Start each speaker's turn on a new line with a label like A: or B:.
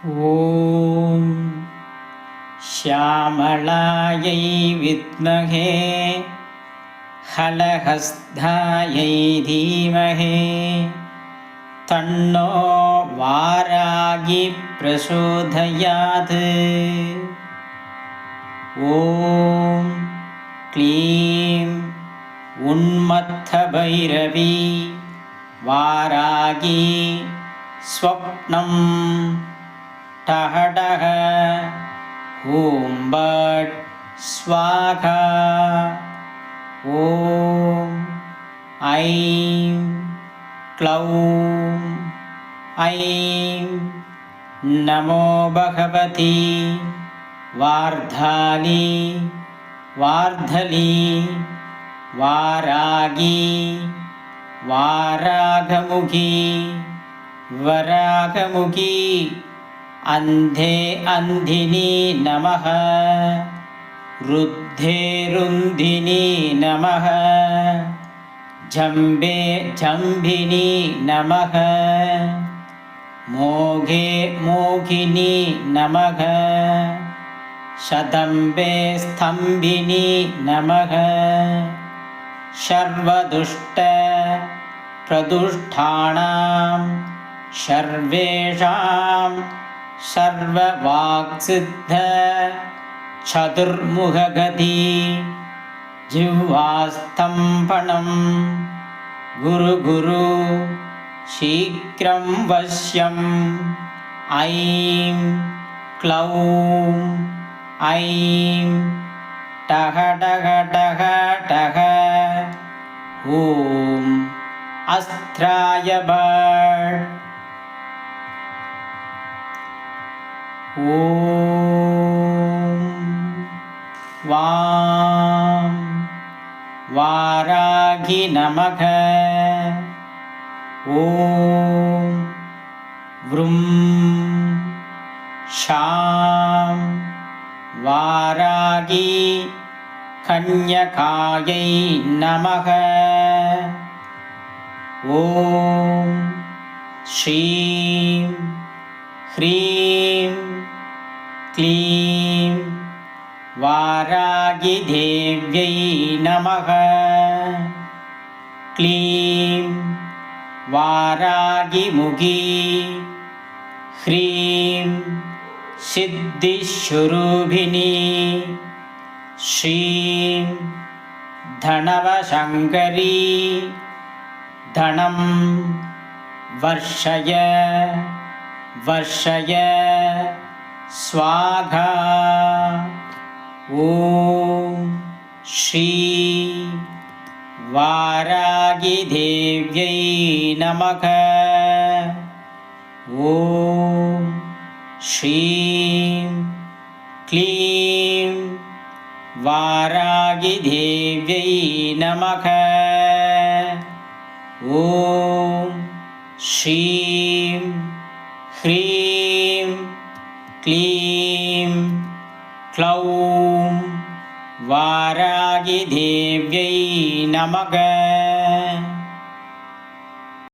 A: ॐ श्यामलायै विद्महे हलहस्तायै धीमहि तन्नो वारागी प्रचोदयात्। ॐ क्लीं उन्मत्तभैरवी वारागी स्वप्नं टहडः ॐ बट् स्वाहा। ॐ ऐं क्लौं ऐं नमो भगवती वार्धाली वार्धली वारागी वारागमुखी वरागमुखी अन्धे अन्धिनी नमः। रुद्धे रुन्धिनी नमः। जम्बे जम्भिनी नमः। मोघे मोघिनी नमः। शतम्बे स्तम्भिनी नमः। सर्वदुष्ट प्रदुष्टानां सर्वेषां सर्ववाक्सिद्ध चतुर्मुखगति जिह्वास्तम्भनं गुरु गुरु शीघ्रं वश्यम्। ऐं क्लौं ऐं टह टह टह टह। ॐ अस्त्राय भट्। ॐ वां वारागी नमः। ॐ वृं शां वारागी कन्यकायै नमः। ॐ श्रीं ह्रीं क्लीं वारागी देव्यै नमः। क्लीं वारागिमुखी ह्रीं सिद्धिस्वरूपिणी श्रीं धनवशङ्करी धनं वर्षय वर्षय स्वाहा। ॐ श्री वारागी देव्यै नमः। ॐ श्रीं क्लीं वारागी देव्यै नमः। ॐ श्रीं ह्रीं क्लीं क्लौं वारागी देव्यै नमः।